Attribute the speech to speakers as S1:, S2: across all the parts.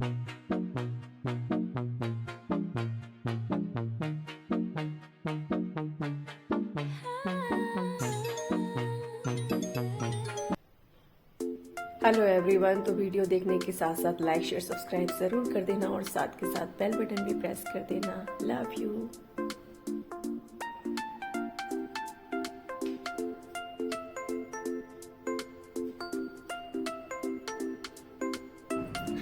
S1: Hello everyone, तो video देखने के साथ साथ लाइक शेयर सब्सक्राइब जरूर कर देना और साथ के साथ बेल बटन भी प्रेस कर देना। Love you.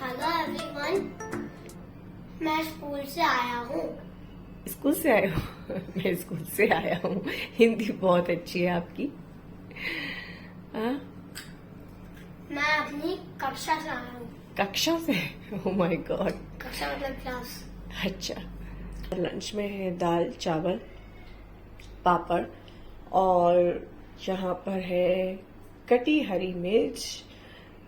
S2: हेलो एवरीवन, मैं स्कूल से आया हूँ।
S1: स्कूल से आए हो? मैं स्कूल से आया हूँ। हिंदी बहुत अच्छी है आपकी। हाँ,
S2: मैं अपनी कक्षा से आया हूँ।
S1: कक्षा से? Oh my God.
S2: कक्षा मतलब क्लास।
S1: अच्छा। लंच में है दाल चावल पापड़ और यहाँ पर है कटी हरी मिर्च,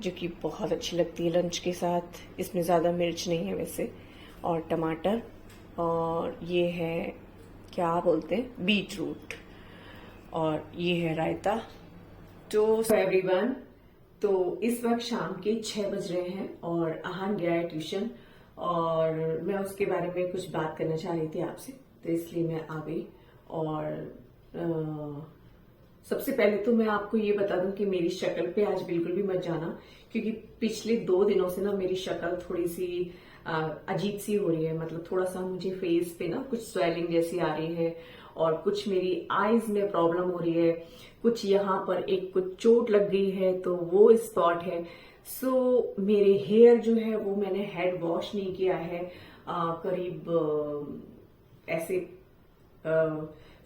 S1: जो कि बहुत अच्छी लगती है लंच के साथ। इसमें ज़्यादा मिर्च नहीं है वैसे, और टमाटर, और ये है क्या बोलते हैं, बीट रूट, और ये है रायता। तो एवरीवन, तो इस वक्त शाम के 6 बज रहे हैं और अहान गया है ट्यूशन, और मैं उसके बारे में कुछ बात करना चाह रही थी आपसे, तो इसलिए मैं आ गई। और सबसे पहले तो मैं आपको ये बता दूं कि मेरी शक्ल पे आज बिल्कुल भी मत जाना, क्योंकि पिछले 2 दिनों से ना मेरी शक्ल थोड़ी सी अजीब सी हो रही है। मतलब थोड़ा सा मुझे फेस पे ना कुछ स्वेलिंग जैसी आ रही है, और कुछ मेरी आईज में प्रॉब्लम हो रही है, कुछ यहाँ पर एक कुछ चोट लग गई है तो वो स्पॉट है। सो मेरे हेयर जो है वो मैंने हेड वॉश नहीं किया है। करीब ऐसे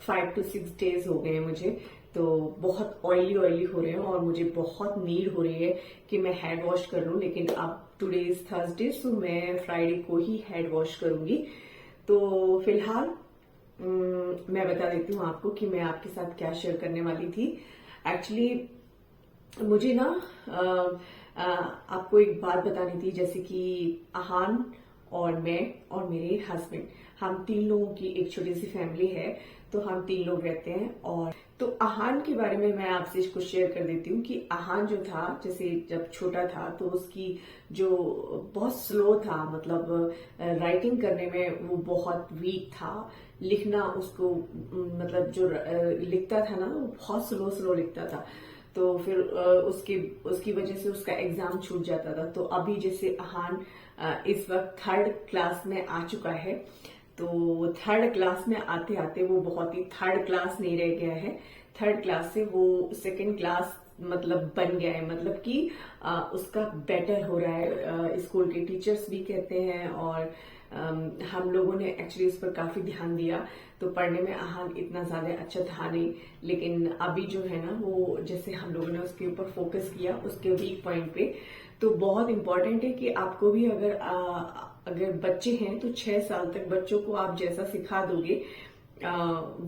S1: 5 to 6 डेज हो गए हैं मुझे, तो बहुत ऑयली ऑयली हो रहे हैं और मुझे बहुत नीड हो रही है कि मैं हेड वॉश कर लूं। लेकिन अब टुडे इज थर्सडे, सो मैं फ्राइडे को ही हेड वॉश करूंगी। तो फिलहाल मैं बता देती हूँ आपको कि मैं आपके साथ क्या शेयर करने वाली थी। एक्चुअली मुझे ना आपको एक बात बतानी थी, जैसे कि अहान और मैं और मेरे हस्बैंड, हम 3 लोगों की एक छोटी सी फैमिली है, तो हम 3 लोग रहते हैं। और तो अहान के बारे में मैं आपसे कुछ शेयर कर देती हूँ कि अहान जो था, जैसे जब छोटा था तो उसकी जो बहुत स्लो था, मतलब राइटिंग करने में वो बहुत वीक था। लिखना उसको मतलब जो लिखता था ना, वो बहुत स्लो स्लो लिखता था। तो फिर उसकी वजह से उसका एग्जाम छूट जाता था। तो अभी जैसे अहान इस वक्त 3rd क्लास में आ चुका है, तो 3rd क्लास में आते आते वो बहुत ही 3rd क्लास नहीं रह गया है। 3rd क्लास से वो 2nd क्लास मतलब बन गया है, मतलब कि उसका बेटर हो रहा है। स्कूल के टीचर्स भी कहते हैं, और हम लोगों ने एक्चुअली उस पर काफी ध्यान दिया। तो पढ़ने में अहान इतना ज्यादा अच्छा था नहीं, लेकिन अभी जो है ना, वो जैसे हम लोगों ने उसके ऊपर फोकस किया, उसके वीक पॉइंट पे। तो बहुत इंपॉर्टेंट है कि आपको भी अगर बच्चे हैं तो 6 साल तक बच्चों को आप जैसा सिखा दोगे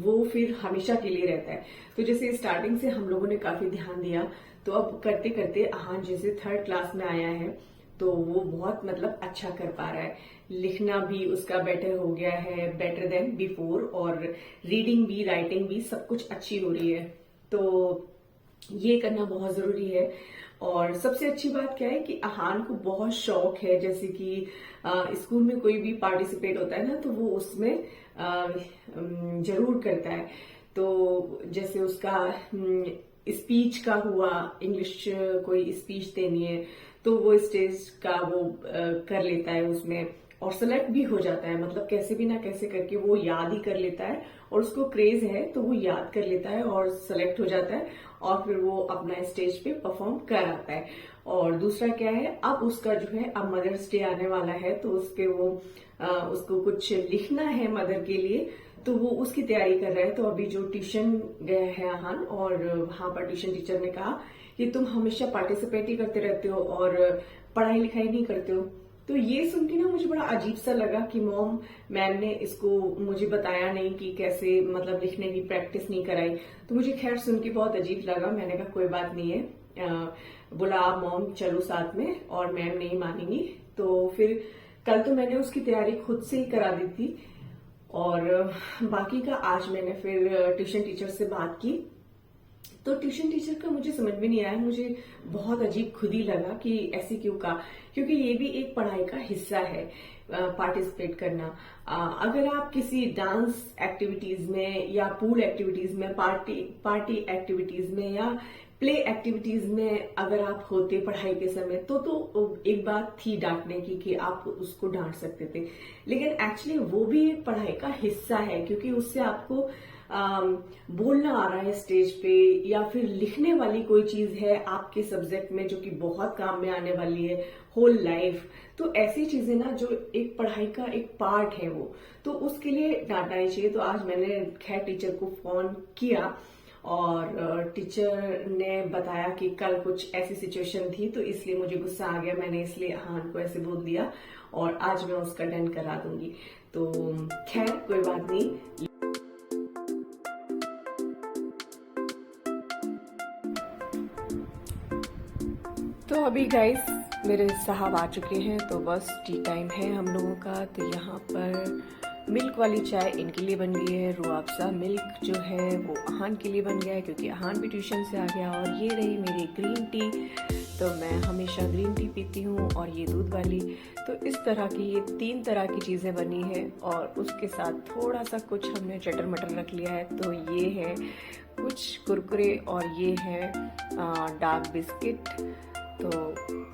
S1: वो फिर हमेशा के लिए रहता है। तो जैसे स्टार्टिंग से हम लोगों ने काफी ध्यान दिया, तो अब करते करते अहान जैसे 3rd क्लास में आया है, तो वो बहुत मतलब अच्छा कर पा रहा है। लिखना भी उसका बेटर हो गया है, बेटर देन बिफोर, और रीडिंग भी राइटिंग भी सब कुछ अच्छी हो रही है। तो ये करना बहुत जरूरी है। और सबसे अच्छी बात क्या है कि अहान को बहुत शौक है, जैसे कि स्कूल में कोई भी पार्टिसिपेट होता है ना, तो वो उसमें जरूर करता है। तो जैसे उसका स्पीच का हुआ, इंग्लिश कोई स्पीच देनी है, तो वो स्टेज का वो कर लेता है उसमें, और सेलेक्ट भी हो जाता है। मतलब कैसे भी ना कैसे करके वो याद ही कर लेता है, और उसको क्रेज है तो वो याद कर लेता है और सेलेक्ट हो जाता है, और फिर वो अपना स्टेज पे परफॉर्म कर आता है। और दूसरा क्या है, अब उसका जो है, अब मदर्स डे आने वाला है, तो उसको कुछ लिखना है मदर के लिए, तो वो उसकी तैयारी कर रहा है। तो अभी जो ट्यूशन गया है अहान, और वहां पर ट्यूशन टीचर ने कहा कि तुम हमेशा पार्टिसिपेट ही करते रहते हो और पढ़ाई लिखाई नहीं करते हो। तो ये सुन के ना मुझे बड़ा अजीब सा लगा कि मैम ने इसको मुझे बताया नहीं कि कैसे मतलब लिखने की प्रैक्टिस नहीं कराई। तो मुझे खैर सुन के बहुत अजीब लगा। मैंने कहा कोई बात नहीं है, बोला आप मॉम चलो साथ में, और मैम नहीं मानेंगी। तो फिर कल तो मैंने उसकी तैयारी खुद से ही करा दी थी, और बाकी का आज मैंने फिर ट्यूशन टीचर से बात की, तो ट्यूशन टीचर का मुझे समझ में नहीं आया, मुझे बहुत अजीब खुद ही लगा कि ऐसे क्यों कहा, क्योंकि ये भी एक पढ़ाई का हिस्सा है पार्टिसिपेट करना। अगर आप किसी डांस एक्टिविटीज में या पूल एक्टिविटीज में, पार्टी एक्टिविटीज में या प्ले एक्टिविटीज में अगर आप होते पढ़ाई के समय तो एक बात थी डांटने की कि आप उसको डांट सकते थे, लेकिन एक्चुअली वो भी एक पढ़ाई का हिस्सा है, क्योंकि उससे आपको बोलना आ रहा है स्टेज पे, या फिर लिखने वाली कोई चीज है आपके सब्जेक्ट में जो कि बहुत काम में आने वाली है होल लाइफ। तो ऐसी चीजें ना जो एक पढ़ाई का एक पार्ट है वो, तो उसके लिए डांटना नहीं चाहिए। तो आज मैंने खैर टीचर को फोन किया और टीचर ने बताया कि कल कुछ ऐसी सिचुएशन थी तो इसलिए मुझे गुस्सा आ गया, मैंने इसलिए अहान को ऐसे बोल दिया और आज मैं उसका डन करा दूंगी। तो खैर कोई बात नहीं। तो अभी गाइस मेरे साहब आ चुके हैं, तो बस टी टाइम है हम लोगों का। तो यहाँ पर मिल्क वाली चाय इनके लिए बन गई है, रूह अफ़ज़ा मिल्क जो है वो अहान के लिए बन गया है क्योंकि अहान भी ट्यूशन से आ गया। और ये रही मेरी ग्रीन टी, तो मैं हमेशा ग्रीन टी पीती हूँ, और ये दूध वाली। तो इस तरह की ये 3 तरह की चीज़ें बनी है, और उसके साथ थोड़ा सा कुछ हमने चटर मटर रख लिया है। तो ये है कुछ कुरकुरे और ये है डार्क बिस्किट। तो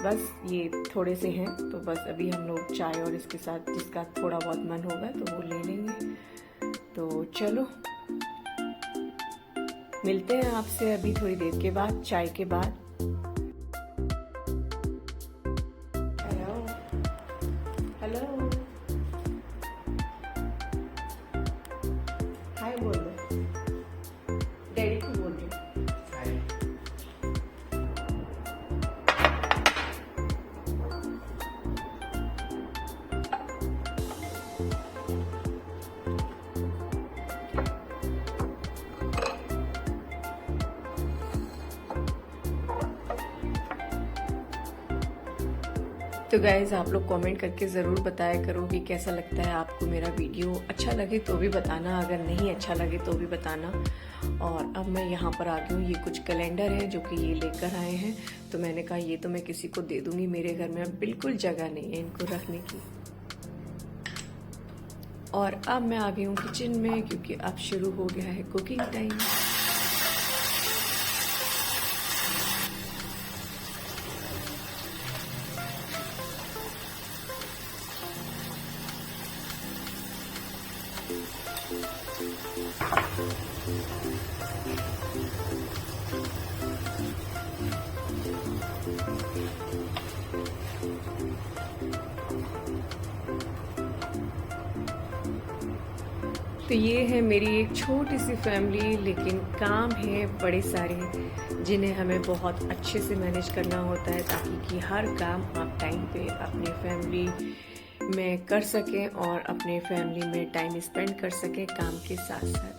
S1: बस ये थोड़े से हैं, तो बस अभी हम लोग चाय और इसके साथ जिसका थोड़ा बहुत मन होगा तो वो ले लेंगे। तो चलो मिलते हैं आपसे अभी थोड़ी देर के बाद, चाय के बाद। हेलो हेलो, हाय बोल दो, डैडी को बोल दो। तो गाइज आप लोग कमेंट करके ज़रूर बताया करो कि कैसा लगता है आपको मेरा वीडियो। अच्छा लगे तो भी बताना, अगर नहीं अच्छा लगे तो भी बताना। और अब मैं यहाँ पर आ गई हूँ, ये कुछ कैलेंडर है जो कि ये लेकर आए हैं, तो मैंने कहा ये तो मैं किसी को दे दूंगी, मेरे घर में अब बिल्कुल जगह नहीं है इनको रखने की। और अब मैं आ गई हूँ किचन में क्योंकि अब शुरू हो गया है कुकिंग टाइम। तो ये है मेरी एक छोटी सी फैमिली, लेकिन काम है बड़े सारे जिन्हें हमें बहुत अच्छे से मैनेज करना होता है ताकि कि हर काम आप टाइम पे अपनी फैमिली में कर सकें और अपने फैमिली में टाइम स्पेंड कर सकें काम के साथ साथ।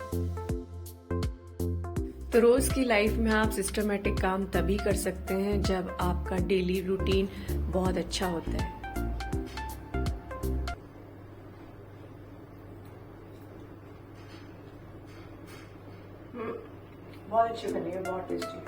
S1: तो रोज की लाइफ में आप सिस्टमेटिक काम तभी कर सकते हैं जब आपका डेली रूटीन बहुत अच्छा होता है। बहुत अच्छी बनी है, बहुत टेस्टी।